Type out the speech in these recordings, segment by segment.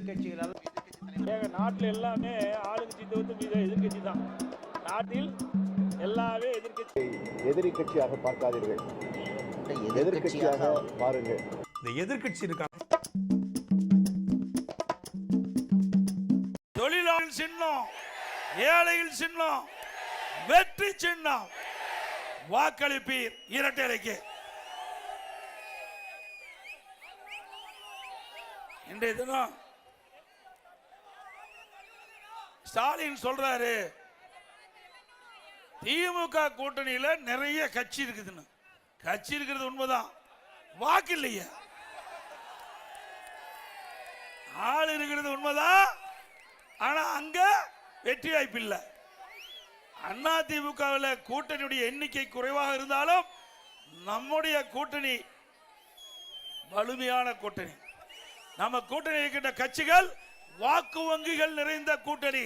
எதிர்கட்சிகள் நாட்டில் எல்லாமே ஆளுங்கட்சி தவிர்த்து எதிர்கட்சி தான். நாட்டில் எல்லாமே எதிரி கட்சியாக பார்க்காதீர்கள், எதிர்கட்சியாக பாருங்கள். இந்த எதிர்கட்சி இருக்காங்க. தொழிலாளர்கள் சின்னம், ஏழைகள் சின்னம், வெற்றி சின்னம். வாக்களிப்பீர் இரட்டைலைக்கு. இன்றைய தினம் ஸ்டாலின் சொல்றாரு, திமுக கூட்டணியில நிறைய கட்சி இருக்குதுன்னு. கட்சி இருக்கிறது உண்மைதான், வாக்கு இல்லையா? ஆள் இருக்கிறது உண்மைதான், ஆனா அங்க வெற்றி வாய்ப்பு இல்லை. அண்ணா திமுகவில் கூட்டணியுடைய எண்ணிக்கை குறைவாக இருந்தாலும் நம்முடைய கூட்டணி வலிமையான கூட்டணி. நம்ம கூட்டணி இருக்கின்ற கட்சிகள் வாக்கு வங்கிகள் நிறைந்த கூட்டணி.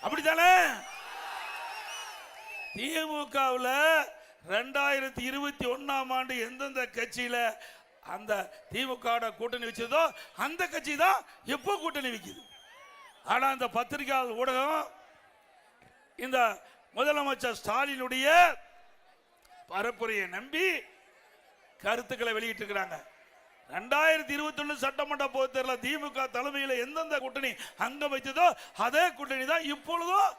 அப்படித்தானே? திமுகவில் 2021 எந்தெந்த கட்சியில அந்த திமுக கூட்டணி வச்சதோ அந்த கட்சி தான் எப்போ கூட்டணி வைக்குது. ஆனா அந்த பத்திரிகையாளர் ஊடகம் இந்த முதலமைச்சர் ஸ்டாலினுடைய பரப்புரையை நம்பி கருத்துக்களை வெளியிட்டிருக்கிறாங்க. 2021 சட்டமன்ற பொதுத் தேர்தல் திமுக தலைமையில் எந்தெந்த கூட்டணி அங்க வைத்ததோ அதே கூட்டணி தான் இப்பொழுதும்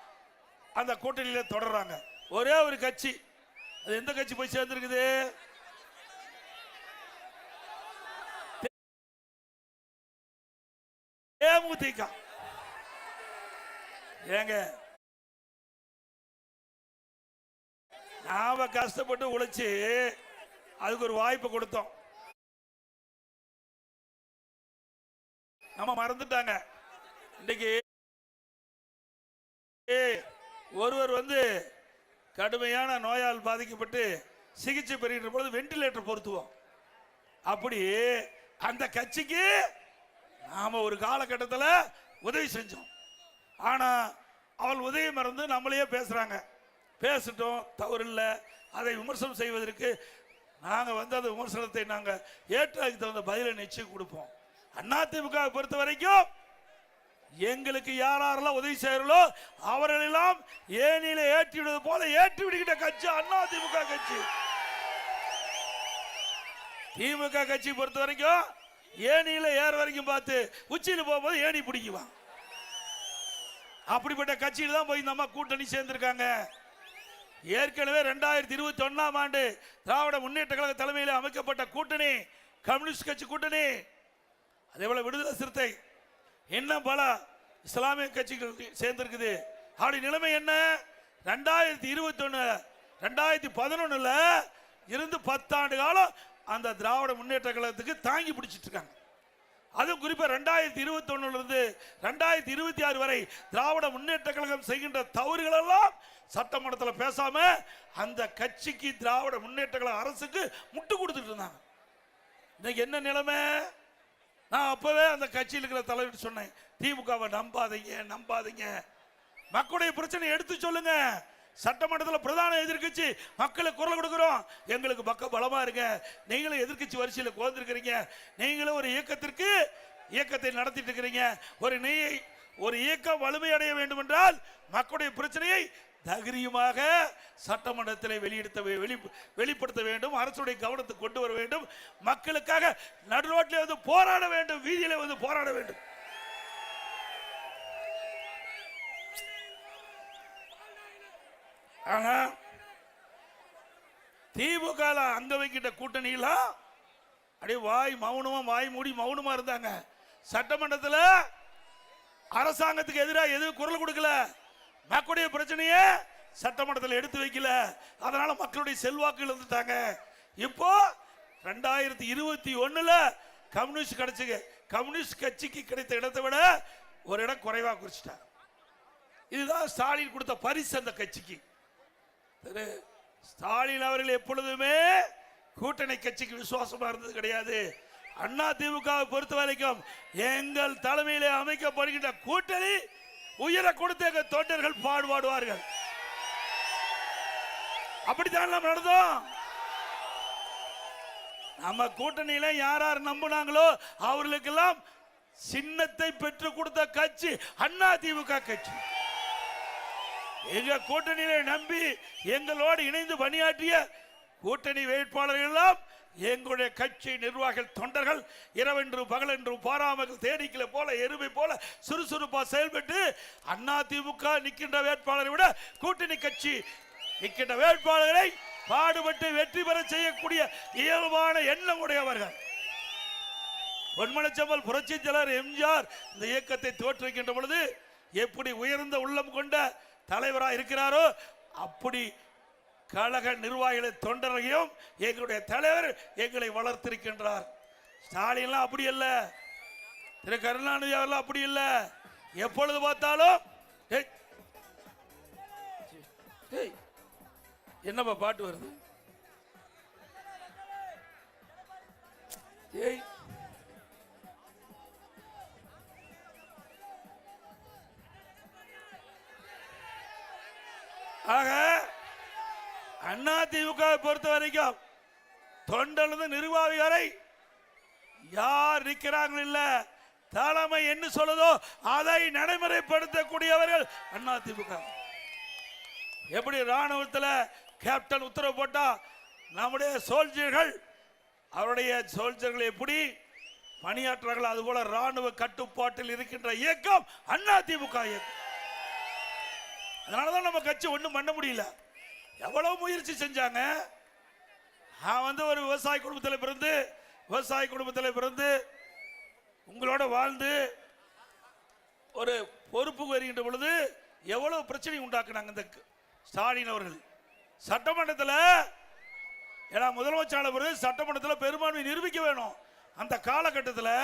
அந்த கூட்டணியில தொடர்றாங்க. ஒரே ஒரு கட்சி, அது எந்த கட்சி போய் சேர்ந்திருக்குது? தேமுதிக. ஏங்க, நாம கஷ்டப்பட்டு உழைச்சு அதுக்கு ஒரு வாய்ப்பு கொடுத்தோம். நம்ம மறந்துட்டாங்க. இன்னைக்கு ஒருவர் கடுமையான நோயால் பாதிக்கப்பட்டு சிகிச்சை பெறுகின்ற பொழுது வெண்டிலேட்டர் பொருத்துவோம். அப்படி அந்த கட்சிக்கு நாம ஒரு காலகட்டத்தில் உதவி செஞ்சோம். ஆனா அவள் உதவி மறந்து நம்மளையே பேசுறாங்க. பேசிட்டோம், தவறு இல்லை. அதை விமர்சனம் செய்வதற்கு நாங்கள் அந்த விமர்சனத்தை நாங்கள் ஏற்றதுக்கு தகுந்த பதிலை நிச்சயம் கொடுப்போம். அதிமுக பொறுத்த வரைக்கும் எங்களுக்கு யாரெல்லாம் உதவி செய்யறோ அவர்களெல்லாம் ஏனில ஏற்றி விடுவது போல ஏற்றி விடுகின்ற கட்சி அதிமுக கட்சி. திமுக கட்சி பொறுத்த வரைக்கும் ஏனில ஏற வரைக்கும் பார்த்து உச்சியில் போகும்போது ஏணி பிடிக்குவான். அப்படிப்பட்ட கட்சியில் தான் போய் நம்ம கூட்டணி சேர்ந்திருக்காங்க. ஏற்கனவே 2021 திராவிட முன்னேற்ற கழக தலைமையில் அமைக்கப்பட்ட கூட்டணி கம்யூனிஸ்ட் கட்சி கூட்டணி, அதே போல விடுதலை சிறுத்தை, இன்னும் பல இஸ்லாமிய கட்சிகள் சேர்ந்திருக்குது. அப்படி நிலைமை என்ன? 2021 2011 இருந்து 10 ஆண்டு காலம் அந்த திராவிட முன்னேற்ற கழகத்துக்கு தாங்கி பிடிச்சிட்டு இருக்காங்க. அதுவும் குறிப்பா 2021 இருந்து 2026 வரை திராவிட முன்னேற்ற கழகம் செய்கின்ற தவறுகள் எல்லாம் சட்டமன்றத்தில் பேசாம அந்த கட்சிக்கு திராவிட முன்னேற்ற கழக அரசுக்கு முட்டு கொடுத்துட்டு இருந்தாங்க. இன்னைக்கு என்ன நிலைமை? நான் அப்பவே அந்த கட்சியில் இருக்கிற தலைவர் சொன்னேன், திமுகவை நம்பாதீங்க, மக்களுடைய பிரச்சனை எடுத்து சொல்லுங்க. சட்டமன்றத்தில் பிரதான எதிர்கட்சி மக்களுக்கு குரல் கொடுக்கிறோம், எங்களுக்கு பக்க பலமா இருங்க. நீங்களும் எதிர்கட்சி வரிசையில் கோர்ந்திருக்கிறீங்க, நீங்களும் ஒரு இயக்கத்தை நடத்திட்டு இருக்கிறீங்க. ஒரு இயக்கம் வலிமையடைய வேண்டும் என்றால் மக்களுடைய பிரச்சனையை தைரியமாக சட்டமன்றத்தில் வெளிப்படுத்த வேண்டும், அரசுடைய கவனத்துக்கு கொண்டு வர வேண்டும், மக்களுக்காக நடுரோட்டில் போராட வேண்டும், வீதியில் போராட வேண்டும். ஆனா திமுக அங்க வைக்கிட்ட கூட்டணியில அப்படியே வாய் மூடி மௌனமா இருந்தாங்க. சட்டமன்றத்தில் அரசாங்கத்துக்கு எதிராக எதுவும் குரல் கொடுக்கல, மக்களுடைய பிரச்சனையை சட்டமன்றத்தில் எடுத்து வைக்கல. அதனால மக்களுடைய செல்வாக்கு இழந்துட்டாங்க. இப்போ 2021 கம்யூனிஸ்ட் கட்சிக்கு கிடைத்த இடத்தை விட ஒரு இடம் குறைவா குறிச்சிட்டாங்க. இதுதான் ஸ்டாலின் கொடுத்த பரிசு அந்த கட்சிக்கு. ஸ்டாலின் அவர்கள் எப்பொழுதுமே கூட்டணி கட்சிக்கு விசுவாசமா இருந்தது கிடையாது. அண்ணா திமுக பொறுத்த வரைக்கும் எங்கள் தலைமையிலே அமைக்கப்படுகின்ற கூட்டணி உயர கொடுத்த தொண்டர்கள் பாடுவார்கள். அப்படித்தான் நம்ம நடந்தோம். நம்ம கூட்டணியில யார் நம்பினாங்களோ அவர்களுக்கெல்லாம் சின்னத்தை பெற்றுக் கொடுத்த கட்சி அதிமுக கட்சி. எங்க கூட்டணியை நம்பி எங்களோடு இணைந்து பணியாற்றிய கூட்டணி வேட்பாளர்கள் எல்லாம் எங்களுடைய கட்சி நிர்வாகிகள் தொண்டர்கள் இரவென்றும் பகலென்றும் பாராமல் தேனீக்களை போல எருமை போல சுறுசுறுப்பா செயல்பட்டு அதிமுக நிற்கின்ற வேட்பாளரை விட கூட்டணி கட்சி நிற்கின்ற வேட்பாளர்களை பாடுபட்டு வெற்றி பெற செய்யக்கூடிய இயல்பான எண்ணம் உடையவர்கள். பொன்மனச்செம்மல் புரட்சி தலைவர் எம்ஜிஆர் இந்த இயக்கத்தை தோற்றுவிக்கின்ற பொழுது எப்படி உயர்ந்த உள்ளம் கொண்ட தலைவராக இருக்கிறாரோ அப்படி கழக நிர்வாகிகளை தொண்டரையும் எங்களுடைய தலைவர் எங்களை வளர்த்திருக்கின்றார். ஸ்டாலின்லாம் அப்படி அல்ல, திரு கருணாநிதி அவர்கள் அப்படி இல்ல. எப்பொழுது பார்த்தாலும் என்னப்பா பாட்டு வருது? ஆக அதிமுக பொறுத்த வரைக்கும் தொண்டர்ந்து நிர்வாகி வரை யார் நிற்கிறாங்க இல்ல, தலைமை என்ன சொல்லுதோ அதை நடைமுறைப்படுத்தக்கூடியவர்கள் அதிமுக. எப்படி ராணுவத்தில் கேப்டன் உத்தரவு போட்டா நம்முடைய சோல்ஜர்கள் அவருடைய சோல்ஜர்கள் எப்படி பணியாற்றார்கள், அதுபோல ராணுவ கட்டுப்பாட்டில் இருக்கின்ற இயக்கம் அதிமுக இயக்கம். அதனாலதான் நம்ம கட்சி ஒன்றும் பண்ண முடியல. எவ்வளவு முயற்சி செஞ்சாங்க. நான் ஒரு விவசாய குடும்பத்தில் பிறந்து உங்களோட வாழ்ந்து ஒரு பொறுப்புக்கு வருகின்ற பொழுது எவ்வளவு பிரச்சனை உண்டாக்குனாங்க இந்த ஸ்டாலின் அவர்கள். சட்டமன்றத்தில் ஏன்னா முதலமைச்சர் சட்டமன்றத்தில் பெரும்பான்மை நிரூபிக்க வேணும். அந்த காலகட்டத்தில்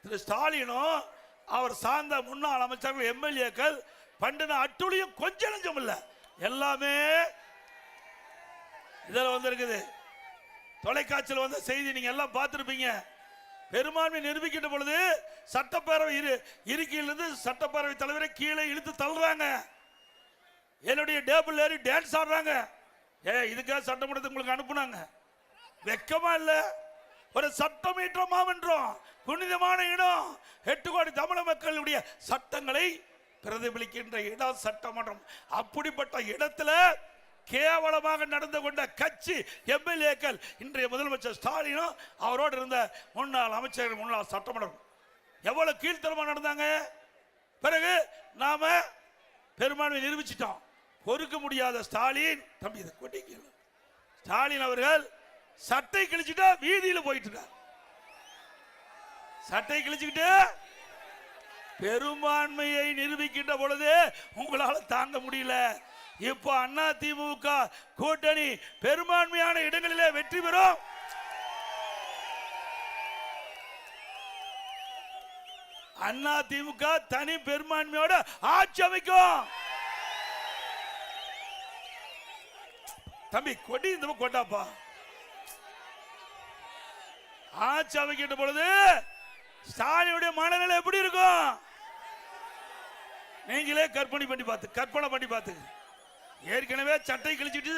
திரு ஸ்டாலினும் அவர் சார்ந்த முன்னாள் அமைச்சர்கள் எம்எல்ஏக்கள் பண்டின அட்டுழியும் கொஞ்சம் நஞ்சம் இல்ல, எல்லாமே இதில் வந்திருக்குது. தொலைக்காட்சியில் வந்த செய்தி நீங்க எல்லாம் பார்த்திருப்பீங்க. பெரும்பான்மை நிரூபிக்கின்ற பொழுது சட்டப்பேரவை இருக்கையிலிருந்து சட்டப்பேரவை தலைவரை கீழே இழுத்து தள்ளுறாங்க. என்னுடைய டேபிள் ஏறி டான்ஸ் ஆடுறாங்க. இதுக்காக சட்டமன்றத்துக்கு உங்களுக்கு அனுப்புனாங்க. வெக்கமா இல்ல? ஒரு சட்டமன்ற மாமன்றம், புனிதமான இடம், 8 கோடி தமிழ் மக்களுடைய சட்டங்களை பிரதிபலிக்கின்ற இடம் சட்டமன்றம். அப்படிப்பட்ட இடத்துல கேவலமாக நடந்து கொண்ட கட்சி எம்எல்ஏக்கள் இன்றைய முதலமைச்சர் ஸ்டாலினும் அவரோடு இருந்த முன்னாள் அமைச்சர்கள் முன்னாள் சட்டமன்றம் எவ்வளவு கீழ்த்தரமா நடந்தாங்க. பிறகு நாம பெரும்பான்மை நிரூபிச்சிட்டோம். பொறுக்க முடியாத ஸ்டாலின் தம்பி ஸ்டாலின் அவர்கள் சட்டை கிழிச்சுட்டா வீதியில போயிட்டு இருக்கார். சட்டை கிழிச்சுக்கிட்டு பெரும்பான்மையை நிரூபிக்கின்ற பொழுது உங்களால தாங்க முடியல. இப்போ அதிமுக கூட்டணி பெரும்பான்மையான இடங்களிலே வெற்றி பெறும். அதிமுக தனி பெரும்பான்மையோட ஆட்சி அமைக்கும். தம்பி கொடி இந்த கொண்டாப்பா. ஆட்சி அமைக்கின்ற பொழுது ஸ்டாலினுடைய மனநிலை எப்படி இருக்கும் நீங்களே கற்பனை பண்ணி பார்த்து. ஏற்கனவே சட்டை கிழிச்சிட்டு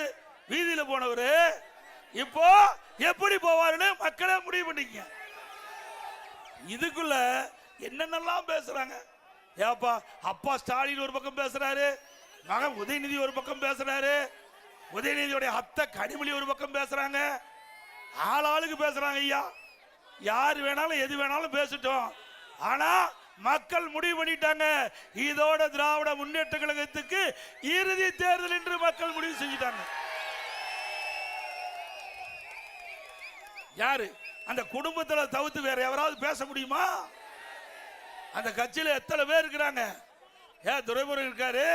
வீதியில போனவரு இப்போ எப்படி போவாருன்னு மக்களே முடிவு பண்ணிக்க. இதுக்குள்ள என்னென்னலாம் பேசுறாங்க. ஏப்பா அப்பா ஸ்டாலின் ஒரு பக்கம் பேசுறாரு, மகன் உதயநிதி ஒரு பக்கம் பேசுறாரு, உதயநிதியோட அத்தை கனிமொழி ஒரு பக்கம் பேசுறாங்க, ஆளாளுக்கு பேசுறாங்க. ஐயா யார் வேணாலும் எது வேணாலும் பேசட்டும், ஆனா மக்கள் முடிவு பண்ணிட்டாங்க. இதோட திராவிட முன்னேற்ற கழகத்துக்கு இறுதி தேர்தல் என்று மக்கள் முடிவு செஞ்சிட்டாங்க. யாரு அந்த குடும்பத்தில் தவிர்த்து வேற எவராவது பேச முடியுமா? அந்த கட்சியில் எத்தனை பேர் இருக்கிறாங்க? துரைமுருகன் இருக்காரு,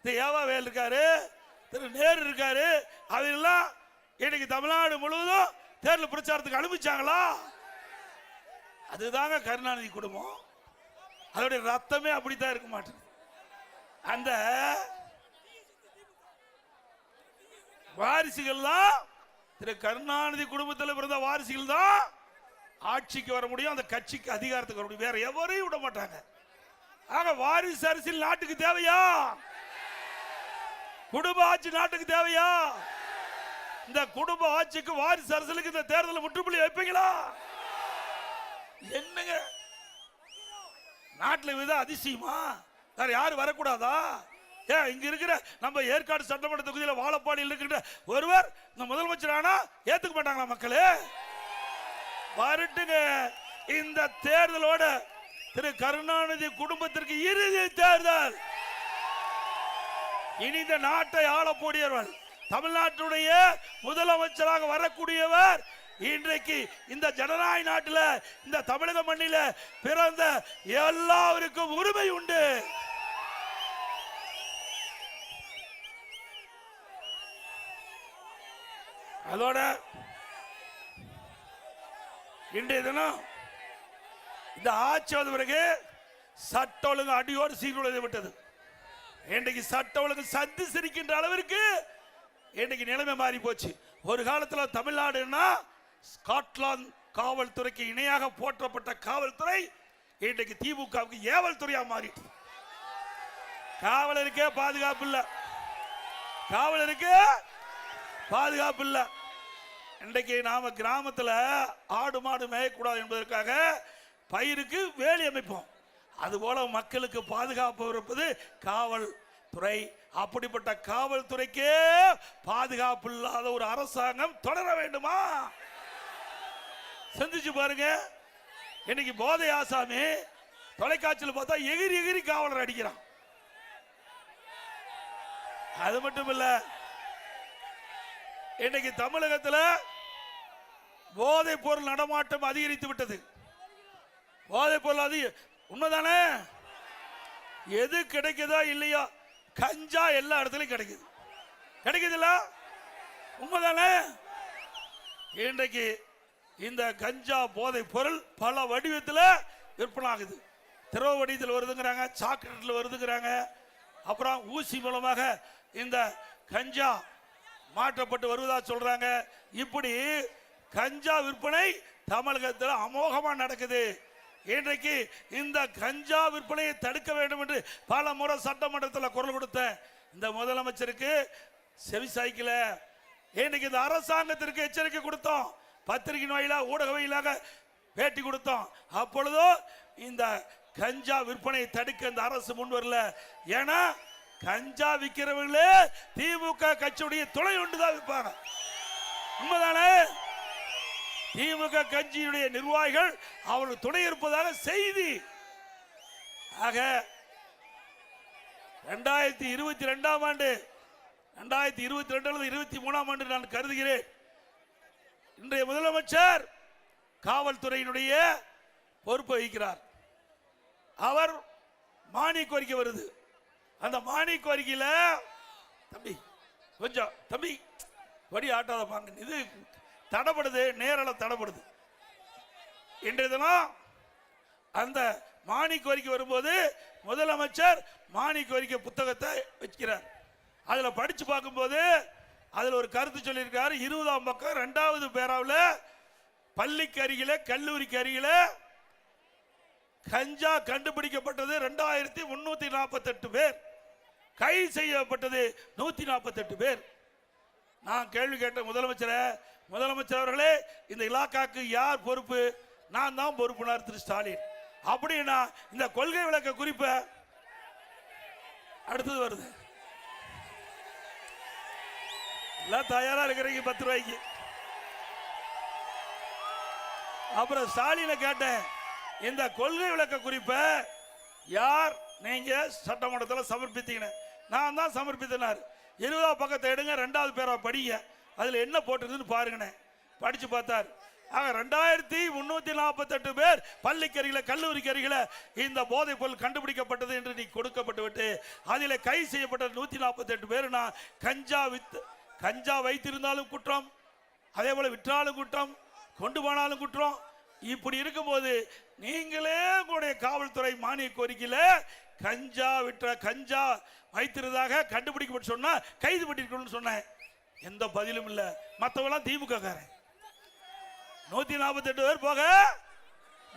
திரு ஏவாவேல் இருக்காரு, திரு நேரு இருக்காரு. அவெல்லாம் இன்னைக்கு தமிழ்நாடு முழுவதும் தேர்தல் பிரச்சாரத்துக்கு அனுப்பிச்சாங்களா? அதுதாங்க கருணாநிதி குடும்பம். அதோடைய ரத்தமே அப்படித்தான் இருக்க மாட்டேங்குது. அந்த வாரிசுகள் தான் திரு கருணாநிதி குடும்பத்தில் பிறந்த வாரிசுகள் தான் ஆட்சிக்கு வர முடியும், அந்த கட்சிக்கு அதிகாரத்துக்கு வர முடியும். வேற எவரையும் விட மாட்டாங்க. ஆக வாரிசு அரசியல் நாட்டுக்கு தேவையா? குடும்ப ஆட்சி நாட்டுக்கு தேவையா? இந்த குடும்ப ஆட்சிக்கு வாரிசு அரசியலுக்கு இந்த தேர்தலில் முற்றுப்புள்ளி வைப்பீங்களா? என்னங்க நாட்டில் வித அதிசயமா? வேற யாரும் வரக்கூடாதா? ஏன் இங்க இருக்கிற நம்ம ஏற்காடு சட்டமன்ற தொகுதியில் வாழப்பாடியில் இருக்கின்ற ஒருவர் இந்த முதலமைச்சர் ஆனா ஏத்துக்க மாட்டாங்களா மக்களே? வரட்டுங்க. இந்த தேர்தலோட திரு கருணாநிதி குடும்பத்திற்கு இறுதி தேர்தல். இனி இந்த நாட்டை ஆளக்கூடியவர், தமிழ்நாட்டுடைய முதலமைச்சராக வரக்கூடியவர் இன்றைக்கு இந்த ஜனநாயக நாட்டில், இந்த தமிழக மண்ணில பிறந்த எல்லாருக்கும் உரிமை உண்டு. அதோட இன்றைய தினம் இந்த ஆட்சி வந்த பிறகு சட்ட ஒழுங்கு அடியோடு சீர்குலைந்து விட்டது. இன்றைக்கு சட்ட ஒழுங்கு சந்து சிரிக்கின்ற அளவிற்கு இன்றைக்கு நிலைமை மாறி போச்சு. ஒரு காலத்தில் தமிழ்நாடுன்னா ஸ்காட்லாந்து காவல்துறைக்கு இணையாக போற்றப்பட்ட காவல்துறை இன்றைக்கு திமுகவுக்கு ஏவல் துறையா மாறிட்டு. காவலருக்கே பாதுகாப்பு இல்ல, காவலருக்கு பாதுகாப்பு இல்ல. இன்றைக்கு நாம கிராமத்தில் ஆடு மாடு மேயக்கூடாது என்பதற்காக பயிருக்கு வேலி அமைப்போம். அதுபோல மக்களுக்கு பாதுகாப்பு இருப்பது காவல்துறை. அப்படிப்பட்ட காவல்துறைக்கே பாதுகாப்பு இல்லாத ஒரு அரசாங்கம் தொடர வேண்டுமா? சிந்திச்சு பாருங்க. இன்னைக்கு போதை ஆசாமி தொலைக்காட்சியில் பார்த்தா எகிரி எகிரி காவலர் அடிக்கிறான். அது மட்டும் இல்ல, இன்னைக்கு தமிழகத்தில் போதை பொருள் நடமாட்டம் அதிகரித்து விட்டது. போதை பொருள் உண்மைதானே? எது கிடைக்குதா இல்லையா, கஞ்சா எல்லா இடத்துலையும் கிடைக்குது. கிடைக்குதுல்ல? உண்மைதானே? இன்றைக்கு இந்த கஞ்சா போதை பொருள் பல வடிவத்தில் விற்பனை ஆகுது. திரவ வடிவத்தில் வருதுங்கிறாங்க, சாக்லேட்டில் வருதுங்கிறாங்க, அப்புறம் ஊசி மூலமாக இந்த கஞ்சா மாற்றப்பட்டு வருவதா சொல்றாங்க. இப்படி கஞ்சா விற்பனை தமிழகத்தில் அமோகமா நடக்குது. இன்றைக்கு இந்த கஞ்சா விற்பனையை தடுக்க வேண்டும் என்று பல முறை சட்டமன்றத்தில் குரல் கொடுத்த இந்த முதலமைச்சருக்கு செவி சாய்க்கல. இன்றைக்கு இந்த அரசாங்கத்திற்கு எச்சரிக்கை கொடுத்தோம், பத்திரிகை வாயிலாக ஊடக வாயிலாக பேட்டி கொடுத்தோம். அப்பொழுதோ இந்த கஞ்சா விற்பனையை தடுக்க இந்த அரசு முன் வரல. ஏன்னா கஞ்சா விற்கிறவர்களே திமுக கட்சியுடைய துணை ஒன்றுதான் விற்பாங்க. உண்மைதானே? திமுக கட்சியுடைய நிர்வாகிகள் அவர்கள் துணை இருப்பதாக செய்தி. ஆக 2022ஆம் ஆண்டு 2022 அல்லது 23ஆம் ஆண்டு நான் கருதுகிறேன், இன்றைய முதலமைச்சர் காவல்துறையினுடைய பொறுப்பு வகிக்கிறார். அவர் மானிய கோரிக்கை வருது. அந்த மானிய கோரிக்கையில தம்பி கொஞ்சம் தம்பி வடி ஆட்டாத பாங்க, இது தடப்படுது, நேரல தடப்படுது. இன்றைய தினம் அந்த மானிய கோரிக்கை வரும்போது முதலமைச்சர் மானிய கோரிக்கை புத்தகத்தை வச்சுக்கிறார். அதுல படிச்சு பார்க்கும்போது அதுல ஒரு கருத்து சொல்லியிருக்காரு. 20ஆம் பக்கம் 2வது பேராவில் பள்ளிக்கு அருகில கல்லூரிக்கு அருகில கஞ்சா கண்டுபிடிக்கப்பட்டது 2348 பேர், கைது செய்யப்பட்டது 148 பேர். நான் கேள்வி கேட்ட முதலமைச்சர் அவர்களே, இந்த இலாக்காக்கு யார் பொறுப்பு? நான் தான் பொறுப்புனார் திரு ஸ்டாலின். அப்படின்னா இந்த கொள்கை விளக்க குறிப்பை அடுத்தது வருது. எல்லாம் தயாரா இருக்கிறீங்க 10 ரூபாய்க்கு. அப்புறம் ஸ்டாலினை கேட்டேன், இந்த கொள்கை விளக்க குறிப்பை யார் நீங்க சட்டமன்றத்தில் சமர்ப்பித்தீங்க? நான் தான் சமர்ப்பித்தனார். 20ஆம் பக்கத்தை எடுங்க, 2வது பேரா படிங்க, அதுல என்ன போட்டிருக்குன்னு பாருங்கண்ணே. படிச்சு பார்த்தார். ஆக 2348 பேர் பள்ளிக்கு அருகில கல்லூரிக்கு அருகில இந்த போதைப் பொருள் கண்டுபிடிக்கப்பட்டது என்று நீ கொடுக்கப்பட்டு விட்டு அதில் கைது செய்யப்பட்ட 148 பேர் கஞ்சா வைத்திருந்தாலும் குற்றம், அதே போல விற்றாலும் குற்றம், கொண்டு போனாலும் குற்றம். இப்படி இருக்கும்போது நீங்களே உங்களுடைய காவல்துறை மானிய கோரிக்கையில கஞ்சா வைத்திருந்ததாக கண்டுபிடிக்கப்பட்டு சொன்னா கைது பண்ணிருக்கணும்னு சொன்னேன். எந்த பதிலும் இல்ல. மற்றவெல்லாம் திமுக காரன். 148 பேர் போக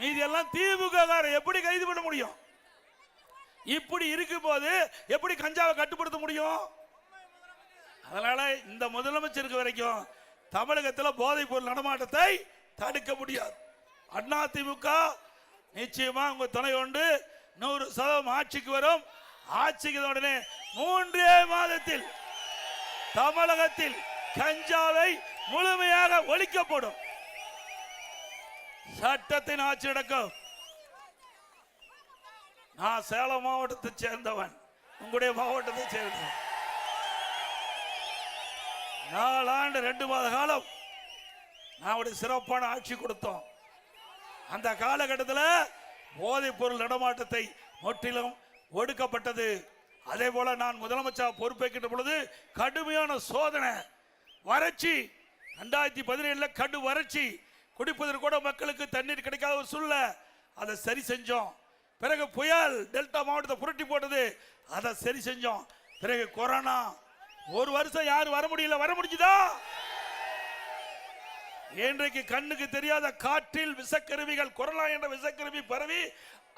மீதி எல்லாம் திமுக காரன். எப்படி கைது பண்ண முடியும்? இப்படி இருக்கும் போது எப்படி கஞ்சாவை கட்டுப்படுத்த முடியும்? அதனால இந்த முதலமைச்சருக்கு வரைக்கும் தமிழகத்தில் போதைப் பொருள் நடமாட்டத்தை தடுக்க முடியாது. அதிமுக நிச்சயமா உங்க துணை கொண்டு 100% ஆட்சிக்கு வரும். ஆட்சிக்கு உடனே 3 மாதத்தில் தமிழகத்தில் கஞ்சாவை முழுமையாக ஒழிக்கப்படும். சட்டத்தின் ஆட்சி நடக்கும். நான் சேலம் மாவட்டத்தை சேர்ந்தவன், உங்களுடைய மாவட்டத்தை சேர்ந்தவன். 4 ஆண்டு 2 மாத காலம் நான் சிறப்பான ஆட்சி கொடுத்தோம். அந்த காலகட்டத்தில் போதைப் பொருள் நடமாட்டத்தை முற்றிலும் ஒடுக்கப்பட்டது. அதே போல நான் முதலமைச்சர் பொறுப்பேற்கின்ற பொழுது கடுமையான சோதனை, வறட்சி, 2017 கடு வறட்சி, குடிப்பதற்கு கூட மக்களுக்கு தண்ணீர் கிடைக்காத ஒரு சூழ்நிலை, அதை சரி செஞ்சோம். பிறகு புயல் டெல்டா மாவட்டத்தை புரட்டி போட்டது, அதை சரி செஞ்சோம். பிறகு கொரோனா, 1 வருஷம் யாரும் வர முடியல, வர முடிஞ்சுதா? இன்றைக்கு கண்ணுக்கு தெரியாத காற்றில் விஷக்கருவிகள், கொரோனா என்ற விஷக்கருவி பரவி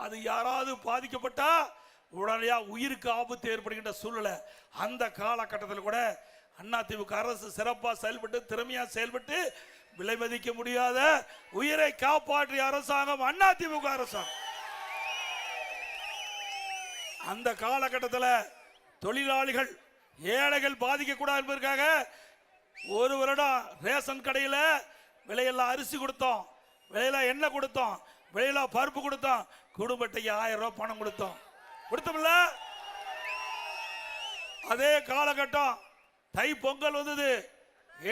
அது யாராவது பாதிக்கப்பட்டா உடனடியா உயிருக்கு ஆபத்து ஏற்படுகின்ற சூழ்நிலை. அந்த காலகட்டத்தில் கூட அதிமுக அரசு சிறப்பாக செயல்பட்டு, திறமையா செயல்பட்டு, விலை மதிக்க முடியாத உயிரை காப்பாற்றிய அரசாங்கம் அதிமுக அரசாங்கம். அந்த காலகட்டத்தில் தொழிலாளிகள், ஏழைகள் பாதிக்க கூடாது என்பதற்காக 1 வருடம் ரேஷன் கடையில் விலையெல்லாம் அரிசி கொடுத்தோம், விலையெல்லாம் எண்ணெய் கொடுத்தோம், விலையெல்லாம் பருப்பு கொடுத்தோம், குடும்ப அட்டைக்கு 1000 ரூபாய் பணம் கொடுத்தோம்ல. அதே காலகட்டம் தை பொங்கல் வந்தது.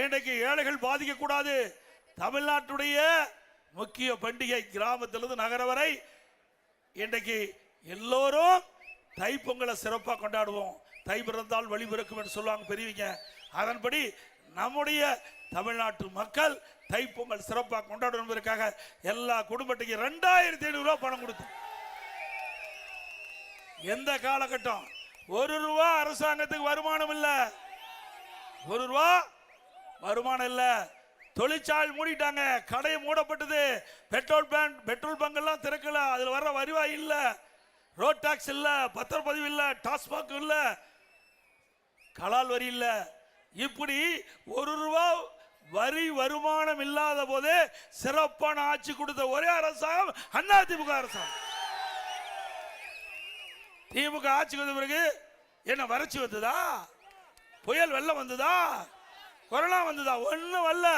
இன்றைக்கு ஏழைகள் பாதிக்க கூடாது, தமிழ்நாட்டுடைய முக்கிய பண்டிகை கிராமத்திலிருந்து நகர வரை இன்றைக்கு எல்லோரும் தை பொங்கலை சிறப்பாக கொண்டாடுவோம். தை பிறந்தால் வழி பிறக்கும் என்று சொல்லுவாங்க பெரியவங்க. அதன்படி நம்முடைய தமிழ்நாட்டு மக்கள் தை பொங்கல் சிறப்பாக கொண்டாடும் என்பதற்காக எல்லா குடும்பத்துக்கு 2500 ரூபாய் பணம் கொடுத்தோம். எந்த காலகட்டம் 1 ரூபா அரசாங்கத்துக்கு வருமானம் இல்ல, 1 ரூபா வருமானம் இல்ல. தொழிற்சாலை மூடிட்டாங்க, கடை மூடப்பட்டது, பெட்ரோல் பங்க் எல்லாம் திறக்கல, அதுல வர்ற வருவாய் இல்ல, ரோட் டாக்ஸ் இல்ல, பத்திரப்பதிவு இல்ல, டாஸ்மாக் இல்ல, கலால் வரி இல்ல. இப்படி 1 ரூபா வரி வருமானம் இல்லாத போது சிறப்பான ஆட்சி கொடுத்த ஒரே அரசாங்கம் அதிமுக அரசாங்கம். திமுக ஆட்சிக்கு வந்த பிறகு என்ன வறட்சி வந்ததா, புயல் வெள்ளம் வந்ததா, கொரோனா வந்ததா? ஒண்ணும் வரல.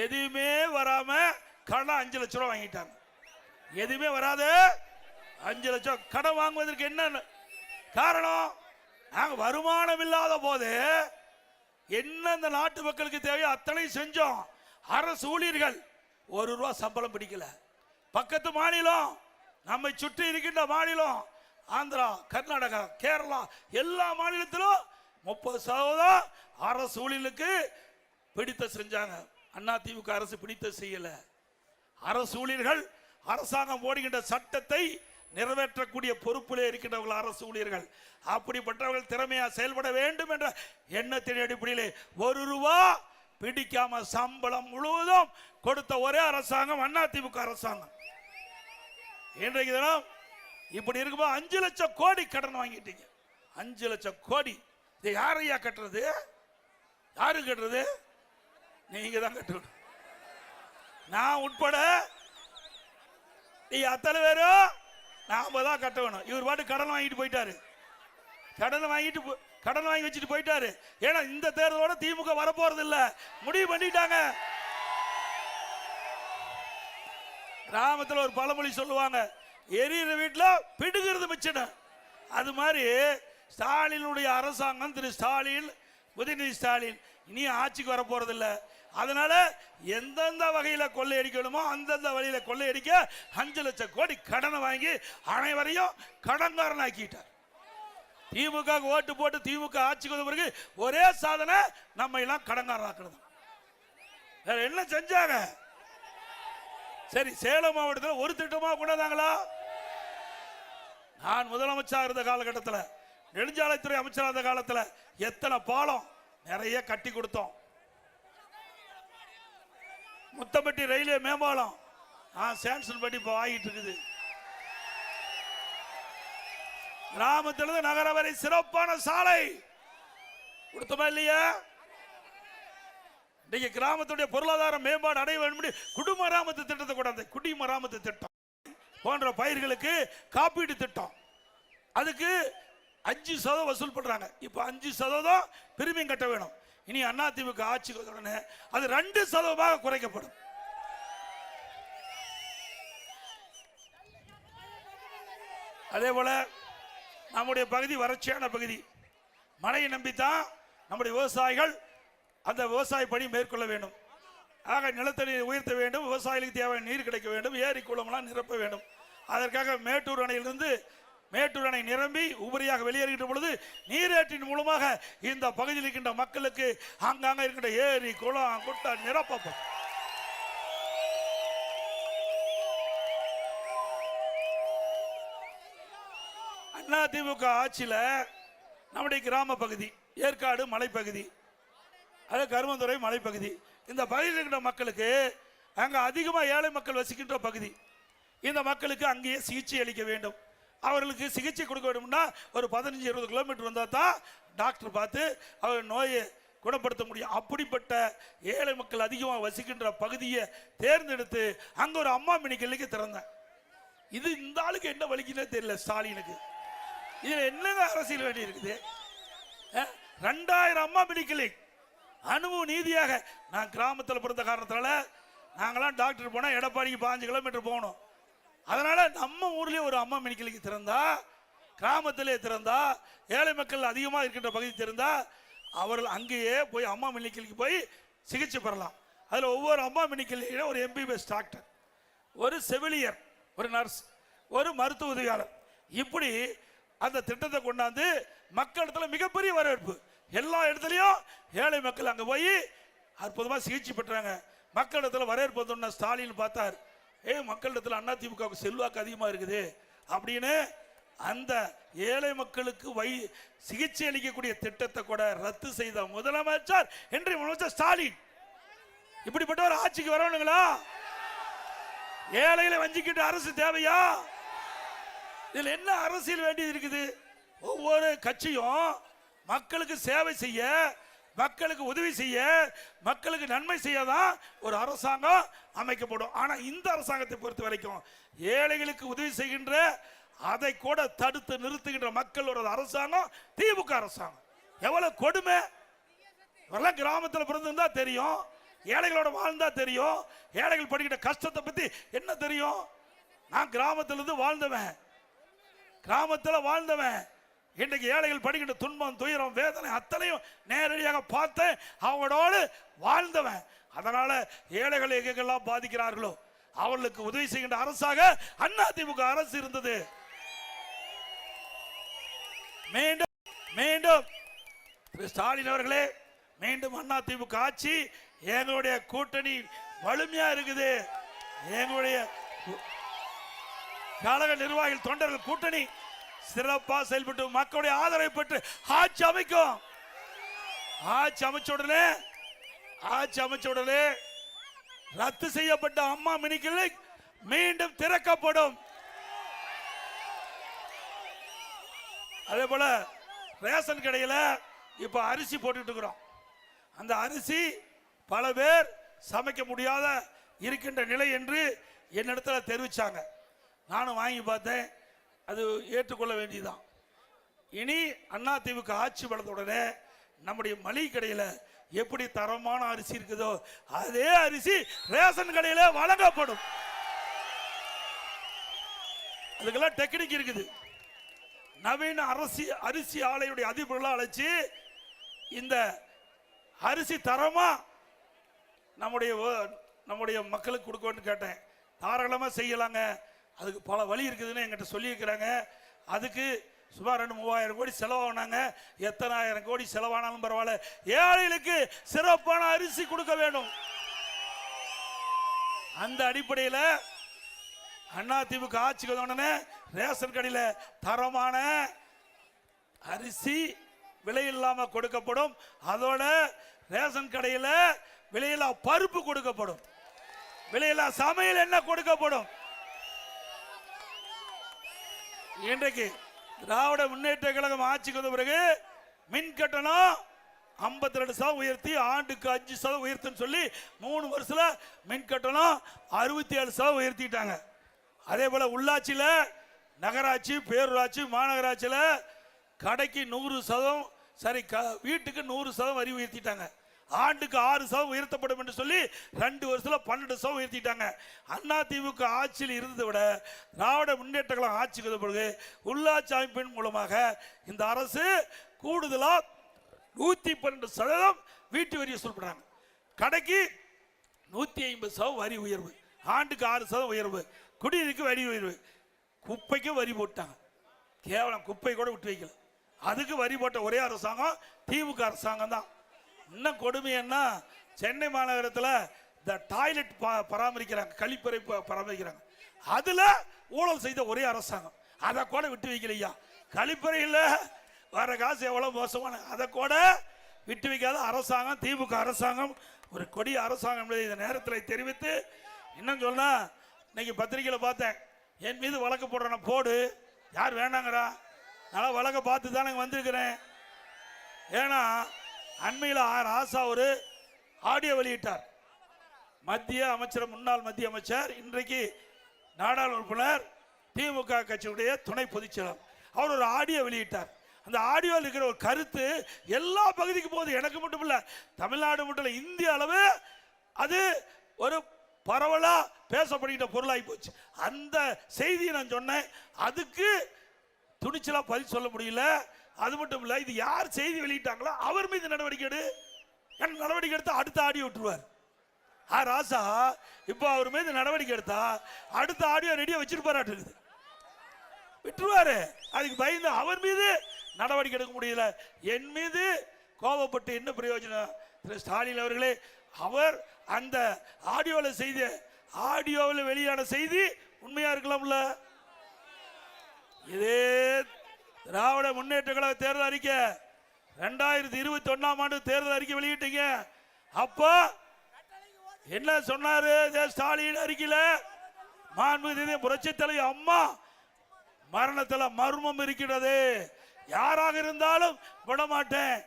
எதுவுமே வராம கடன் 5 லட்சம் ரூபாய் வாங்கிட்டாங்க. எதுவுமே வராது 5 லட்சம் கடன் வாங்குவதற்கு என்ன காரணம்? நாங்க வருமானம் இல்லாத போது என்ன இந்த நாட்டு மக்களுக்கு தேவையோ அத்தனை செஞ்சோம். அரசு ஊழியர்கள் 1 ரூபா சம்பளம் பிடிக்கல. பக்கத்து மாநிலம், நம்மை சுற்றி இருக்கின்ற மாநிலம், ஆந்திரா, கர்நாடகா, கேரளா, எல்லா மாநிலத்திலும் 30% அரசு ஊழியர்களுக்கு பிடித்த செஞ்சாங்க. அதிமுக அரசு பிடித்த செய்யல. அரசு ஊழியர்கள் அரசாங்கம் போடுகின்ற சட்டத்தை நிறைவேற்றக்கூடிய பொறுப்பிலே இருக்கின்றவர்கள் அரசு ஊழியர்கள். அப்படிப்பட்டவர்கள் திறமையா செயல்பட வேண்டும் என்ற எண்ணத்தின் அடிப்படையில் 1 ரூபா பிடிக்காம சம்பளம் முழுவதும் கொடுத்த ஒரே அரசாங்கம் அதிமுக அரசாங்கம். இன்றைக்கு தினம் இப்படி இருக்கும்போது 5 லட்சம் கோடி கடன் வாங்கிட்டீங்க. 5 லட்சம் கோடி. இதை யாரையா கட்டுறது? யாரு கட்டுறது? நீங்க தான் கட்டணும். நான் உட்பட நீ அத்தனை பேரும் நாம தான் கட்டணும். இவர் பாட்டு கடன் வாங்கிட்டு போயிட்டாரு, கடன் வாங்கி வச்சுட்டு போயிட்டாரு. ஏன்னா இந்த தேர்தலோட திமுக வரப்போறது இல்ல, முடிவு பண்ணிட்டாங்க. கிராமத்தில் ஒரு பழமொழி சொல்லுவாங்க, எரியிற வீட்டில் பிடுங்கிறது மிச்சம். அது மாதிரி ஸ்டாலினுடைய அரசாங்கம், திரு ஸ்டாலின், உதயநிதி ஸ்டாலின் இனி ஆட்சிக்கு வர போறது இல்ல. அதனால எந்தெந்த வகையில கொள்ளையடிக்கணுமோ அந்தந்த வகையில கொள்ளையடிக்க 5 லட்சம் கோடி கடனை வாங்கி அனைவரையும் கடன்காரன் ஆக்கிட்டார். திமுக ஓட்டு போட்டு திமுக ஆட்சிக்கு வந்த பிறகு ஒரே சாதனை நம்ம எல்லாம் கடன்காரன் ஆக்கணும். வேற என்ன செஞ்சாங்க? சரி, சேலம் மாவட்டத்தில் ஒரு திட்டமா கொண்டாந்தாங்களா? நான் முதலமைச்சர் இருந்த காலகட்டத்தில், நெடுஞ்சாலைத்துறை அமைச்சர் இருந்த காலத்தில் எத்தனை பாலம் நிறைய கட்டி கொடுத்தோம். முத்தம்பட்டி ரயில்வே மேம்பாலம் சாங்ஷன் பண்ணி இப்போ ஆகிட்டு இருக்குது. கிராமத்திலிருந்து நகர வரை சிறப்பான சாலை கொடுத்தோமா இல்லையா? இன்னைக்கு கிராமத்துடைய பொருளாதார மேம்பாடு அடைய வேண்டும். குடிமராமத்து திட்டத்தை கூட, குடிமராமத்து திட்டம் போன்ற பயிர்களுக்கு காப்பீடு திட்டம், அதுக்கு 5% வசூல் பண்றாங்க. இப்போ 5% பிரிமியம் கட்ட வேணும். இனி அதிமுக ஆட்சிக்கு உடனே அது 2% குறைக்கப்படும். அதே போல நம்முடைய பகுதி வறட்சியான பகுதி, மழையை நம்பித்தான் நம்முடைய விவசாயிகள் அந்த விவசாய பணி மேற்கொள்ள வேண்டும். ஆக நிலத்தடி உயர்த்த வேண்டும், விவசாயிகளுக்கு தேவையான நீர் கிடைக்க வேண்டும், ஏரி குளமெல்லாம் நிரப்ப வேண்டும். அதற்காக மேட்டூர் அணையிலிருந்து மேட்டூர் அணை நிரம்பி உபரியாக வெளியேறுகின்ற பொழுது நீரேற்றின் மூலமாக இந்த பகுதியில் இருக்கின்ற மக்களுக்கு அங்கங்க இருக்கின்ற ஏரி குளம் குட்டை நிரப்பப்படும். அதிமுக ஆட்சியில் நம்முடைய கிராம பகுதி ஏற்காடு மலைப்பகுதி, அது கருமந்துறை மலைப்பகுதி, இந்த பகுதியில் இருக்கின்ற மக்களுக்கு அங்கே அதிகமாக ஏழை மக்கள் வசிக்கின்ற பகுதி. இந்த மக்களுக்கு அங்கேயே சிகிச்சை அளிக்க வேண்டும். அவர்களுக்கு சிகிச்சை கொடுக்க வேண்டும்னா ஒரு 15-20 கிலோமீட்டர் வந்தால் தான் டாக்டர் பார்த்து அவர் நோயை குணப்படுத்த முடியும். அப்படிப்பட்ட ஏழை மக்கள் அதிகமாக வசிக்கின்ற பகுதியை தேர்ந்தெடுத்து அங்கே ஒரு அம்மா மினி கிளினிக் திறந்தேன். இது இந்த ஆளுக்கு என்ன வலிக்குன்னே தெரியல ஸ்டாலினுக்கு. இதில் என்னங்க அரசியல் வேண்டி இருக்குது? 2000 அம்மா மினி கிளினிக் அனுபவ நீதியாக. நான் கிராமத்தில் பிறந்த காரணத்தால நாங்களாம் டாக்டர் போனால் எடப்பாடிக்கு 15 கிலோமீட்டர் போகணும். அதனால நம்ம ஊர்லேயே ஒரு அம்மா மினி கிளினிக் திறந்தா, கிராமத்திலே திறந்தா, ஏழை மக்கள் அதிகமாக இருக்கின்ற பகுதி திறந்தா அவர்கள் அங்கேயே போய் அம்மா மினி கிளினிக் போய் சிகிச்சை பெறலாம். அதில் ஒவ்வொரு அம்மா மினி கிளினிக்கில் ஒரு MBBS டாக்டர், ஒரு செவிலியர், ஒரு நர்ஸ், ஒரு மருத்துவ உதவியாளர், இப்படி அந்த திட்டத்தை கொண்டாந்து மக்களிடத்தில் மிகப்பெரிய வரவேற்பு. எல்லா இடத்துலையும் ஏழை மக்கள் அங்கே போய் அற்புதமாக சிகிச்சை பெற்றாங்க. மக்களிடத்தில் வரவேற்பு வந்தோன்னா ஸ்டாலின் பார்த்தார், மக்களிடத்தில் அதிமுக செல்வாக்கு அதிகமாக இருக்குது அப்படின்னு அந்த ஏழை மக்களுக்கு சிகிச்சை அளிக்கக்கூடிய திட்டத்தை கூட ரத்து செய்த முதலமைச்சர் இன்றைய முதலமைச்சர் ஸ்டாலின். இப்படிப்பட்ட ஒரு ஆட்சிக்கு வரணுங்களா? ஏழைகளை வஞ்சிக்கிட்ட அரசு தேவையா? இதில் என்ன அரசியல் வேண்டியது இருக்குது? ஒவ்வொரு கட்சியும் மக்களுக்கு சேவை செய்ய, மக்களுக்கு உதவி செய்ய, மக்களுக்கு நன்மை செய்யதான் ஒரு அரசாங்கம் அமைக்கப்படும். ஆனால் இந்த அரசாங்கத்தை பொறுத்த வரைக்கும் ஏழைகளுக்கு உதவி செய்கின்ற, அதை கூட தடுத்து நிறுத்துகின்ற மக்களோட அரசாங்கம் திமுக அரசாங்கம். எவ்வளவு கொடுமை! இவரெல்லாம் கிராமத்தில் பிறந்திருந்தா தெரியும், ஏழைகளோட வாழ்ந்தா தெரியும், ஏழைகள் படிக்கிற கஷ்டத்தை பத்தி என்ன தெரியும்? நான் கிராமத்திலிருந்து வாழ்ந்தவன், கிராமத்தில் வாழ்ந்தவன். இன்றைக்கு ஏழைகள் படிக்கின்ற துன்பம், துயரம், வேதனை அத்தனையும் நேரடியாக பார்த்து அவங்களோடு வாழ்ந்தவன். அதனால ஏழைகள் எங்கெல்லாம் பாதிக்கிறார்களோ அவர்களுக்கு உதவி செய்கின்ற அரசாக அதிமுக அரசு இருந்தது. மீண்டும் மீண்டும் ஸ்டாலின் அவர்களே, மீண்டும் அதிமுக ஆட்சி, எங்களுடைய கூட்டணி வலிமையா இருக்குது. எங்களுடைய கழக நிர்வாகிகள் தொண்டர்கள் கூட்டணி சிறப்பா செயல்பட்டு மக்களுடைய ஆதரவை பெற்று ஆட்சி அமைக்கும். ஆட்சி அமைச்ச உடனே ரத்து செய்யப்பட்ட அம்மா மினி கிளினிக் மீண்டும் திறக்கப்படும். அதே போல ரேஷன் கடையில் இப்ப அரிசி போட்டுட்டு இருக்கிறோம். அந்த அரிசி பல பேர் சமைக்க முடியாத இருக்கின்ற நிலை என்று என்னிடத்தில் தெரிவிச்சாங்க. நானும் வாங்கி பார்த்தேன், அது ஏற்றுக்கொள்ள வேண்டியதுதான். இனி அதிமுக ஆட்சி வளர்ந்த உடனே நம்முடைய மளிகை கடையில் எப்படி தரமான அரிசி இருக்குதோ அதே அரிசி ரேஷன் கடையில் வழங்கப்படும். அதுக்கெல்லாம் டெக்னிக் இருக்குது. நவீன அரிசி ஆலையுடைய அதிபர்களாக அழைச்சி இந்த அரிசி தரமா நம்முடைய மக்களுக்கு கொடுக்கணும்னு கேட்டேன். தாராளமாக செய்யலாங்க, அதுக்கு பல வழி இருக்குதுன்னு என்கிட்ட சொல்லியிருக்கிறாங்க. அதுக்கு சுமார் 2-3000 கோடி செலவானாங்க. எத்தனை ஆயிரம் கோடி செலவானாலும் பரவாயில்ல, ஏழைகளுக்கு சிறப்பான அரிசி கொடுக்க வேண்டும். அந்த அடிப்படையில் அதிமுக ஆட்சிக்கு வந்தோடனே ரேஷன் கடையில் தரமான அரிசி விலையில்லாம கொடுக்கப்படும். அதோட ரேஷன் கடையில் விலையில்லா பருப்பு கொடுக்கப்படும், விலையில்லா சமையல் எண்ணெய் கொடுக்கப்படும். இன்றைக்கு திராவிட முன்னேற்ற கழகம் ஆட்சிக்கு வந்த பிறகு மின் கட்டணம் 52% உயர்த்தி ஆண்டுக்கு 5% உயர்த்துன்னு சொல்லி 3 வருஷத்துல மின் கட்டணம் 67% உயர்த்திட்டாங்க. அதே போல உள்ளாட்சியில், நகராட்சி, பேரூராட்சி, மாநகராட்சியில் கடைக்கு 100%, சரி வீட்டுக்கு 100% வரி உயர்த்திட்டாங்க. ஆண்டுக்கு 6% உயர்த்தப்படும் என்று சொல்லி 2 வருஷத்துல 12% உயர்த்திட்டாங்க. அதிமுக ஆட்சியில் இருந்ததை விட திராவிட முன்னேற்ற கழகம் ஆட்சிக்கு பிறகு உள்ளாட்சி அமைப்பின் மூலமாக இந்த அரசு கூடுதலா 112% வீட்டு வரி வசூல் பண்றாங்க. கடைக்கு 150% வரி உயர்வு, ஆண்டுக்கு 6% உயர்வு, குடிநீருக்கு வரி உயர்வு, குப்பைக்கு வரி போட்டாங்க. கேவலம் குப்பை கூட விட்டு வைக்கல. அதுக்கு வரி போட்ட ஒரே அரசாங்கம் திமுக அரசாங்கம் தான். இன்னும் கொடுமை என்ன, சென்னை மாநகரத்தில் இந்த டாய்லெட் பராமரிக்கிறாங்க, கழிப்பறை பராமரிக்கிறாங்க, அதுல ஊழல் செய்த ஒரே அரசாங்கம். அதை கூட விட்டு வைக்கலையா. கழிப்பறையில் வர காசு எவ்வளவு மோசமான, அதை கூட விட்டு வைக்காத அரசாங்கம் திமுக அரசாங்கம், ஒரு கொடிய அரசாங்கம் என்பதை இந்த நேரத்தில் தெரிவித்து, இன்னும் சொன்னா இன்னைக்கு பத்திரிகையில் பார்த்தேன், என் மீது வழக்கு போடுறேன், போடு, யார் வேணாங்கிறா, நான் வழக்கை பார்த்து தானே வந்திருக்கிறேன். ஏன்னா அண்மையில் ராசா ஒரு ஆடியோ வெளியிட்டார். மத்திய அமைச்சர், முன்னாள் மத்திய அமைச்சர், இன்றைக்கு நாடாளுமன்ற உறுப்பினர், திமுக கட்சியுடைய துணை பொதுச்செயலாளர், அவர் ஒரு ஆடியோ வெளியிட்டார். அந்த ஆடியோவில் இருக்கிற ஒரு கருத்து எல்லா பகுதிக்கு போகுது. எனக்கு மட்டும் இல்ல, தமிழ்நாடு மட்டும் இல்ல, இந்திய அளவு அது ஒரு பரவலா பேசப்படுகிற பொருளாகி போச்சு. அந்த செய்தியை நான் சொன்னேன், அதுக்கு துணிச்சலா பதில் சொல்ல முடியல. அது மட்டும் இல்ல, இது யார் செய்தி வெளியிட்டாங்களோ அவர் மீது நடவடிக்கை எடு. நடவடிக்கை எடுத்தா அடுத்த ஆடியோ விட்டுருவார். ராசா இப்போ அவர் மீது நடவடிக்கை எடுத்தா அடுத்த ஆடியோ ரெடியா வச்சிருப்பாரு, விட்டுருவாரு. அதுக்கு பயந்து அவர் மீது நடவடிக்கை எடுக்க முடியல. என் மீது கோபப்பட்டு என்ன பிரயோஜனம்? திரு ஸ்டாலின் அவர்களே, அவர் அந்த ஆடியோவில் செய்த, ஆடியோவில் வெளியான செய்தி உண்மையா இருக்கலாம்ல? இதே திராவிட முன்னேற்ற கழக தேர்தல் அறிக்கை 2021ஆம் ஆண்டு தேர்தல் அறிக்கை வெளியிட்டீங்க. அப்ப என்ன சொன்னாரு ஸ்டாலின் அறிக்கையில? மாண்புமிகு புரட்சி தலைவி அம்மா மரணத்தில் மர்மம் இருக்கிறது, யாராக இருந்தாலும் விடமாட்டேன்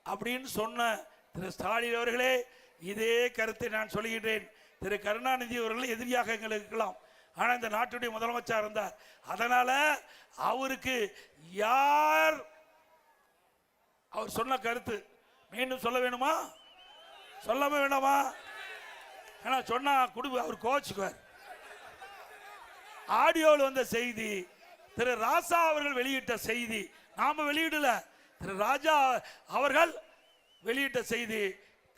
அப்படின்னு சொன்ன திரு ஸ்டாலின் அவர்களே, இதே கருத்தை நான் சொல்லுகிறேன். திரு கருணாநிதி அவர்கள் எதிரியாக எங்களுக்கு இருக்கலாம், ஆனா இந்த நாட்டுடைய முதலமைச்சர் இருந்தார். அதனால அவருக்கு யார் அவர் சொன்ன கருத்து மீண்டும் சொல்ல வேணுமா, சொல்லாம வேண்டாமா? ஏன்னா சொன்னா அவர் கோச்சுக்குவார். ஆடியோவில் வந்த செய்தி, திரு ராசா அவர்கள் வெளியிட்ட செய்தி, நாம வெளியிடல, திரு ராஜா அவர்கள் வெளியிட்ட செய்தி.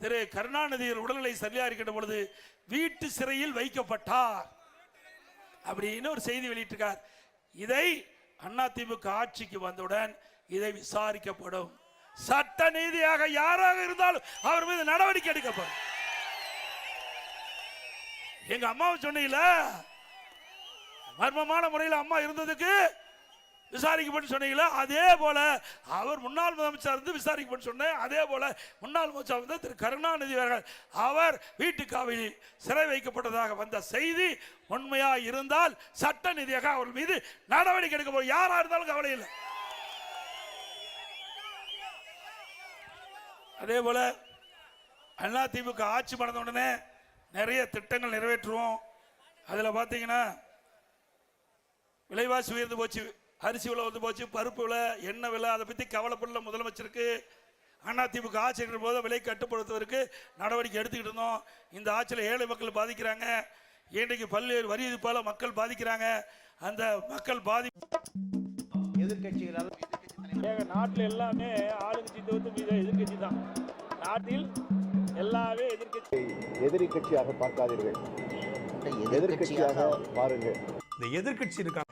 திரு கருணாநிதி உடல்நிலை சரியா இருக்கின்ற பொழுது வீட்டு சிறையில் வைக்கப்பட்டார் அப்படின்னு ஒரு செய்தி வெளியிட்டிருக்கார். இதை அதிமுக ஆட்சிக்கு வந்தவுடன் இதை விசாரிக்கப்படும். சட்ட நீதியாக யாராக இருந்தாலும் அவர் மீது நடவடிக்கை எடுக்கப்படும். எங்க அம்மாவை சொன்னீங்கள, மர்மமான முறையில் அம்மா இருந்ததுக்கு விசாரிக்கப்பட்டு சொன்னீங்களா, அதே போல அவர் முன்னாள் முதலமைச்சர் இருந்து விசாரிக்கப்பட்டு சொன்னேன். அதே போல முன்னாள் முதலமைச்சர் வந்து திரு கருணாநிதி அவர்கள் அவர் வீட்டு காவலில் சிறை வைக்கப்பட்டதாக வந்த செய்தி உண்மையா இருந்தால் சட்ட நீதியாக அவர் மீது நடவடிக்கை எடுக்க போய் யாரா இருந்தாலும் கவலை இல்லை. அதே போல அதிமுக ஆட்சி பண்ண உடனே நிறைய திட்டங்கள் நிறைவேற்றுவோம். அதுல பாத்தீங்கன்னா விலைவாசி உயர்ந்து போச்சு, அரிசி விலை வந்து போச்சு, பருப்பு விலை, எண்ணெய் விலை, அதை பற்றி கவலைப்படல முதலமைச்சருக்கு. அதிமுக ஆட்சி இருக்கிற போது விலை கட்டுப்படுத்துவதற்கு நடவடிக்கை எடுத்துக்கிட்டு இருந்தோம். இந்த ஆட்சியில் ஏழை மக்கள் பாதிக்கிறாங்க, இன்றைக்கு பல்வேறு வரி விதிப்பால மக்கள் பாதிக்கிறாங்க. அந்த மக்கள் எதிர்கட்சிகளால் நாட்டில் எல்லாமே ஆளுங்கட்சி தவிர்த்து எதிர்கட்சி தான். நாட்டில் எல்லாமே எதிர்கட்சி. எதிரி கட்சியாக பார்க்காதீர்கள், எதிர்கட்சியாக பாருங்கள். இந்த எதிர்கட்சி இருக்காங்க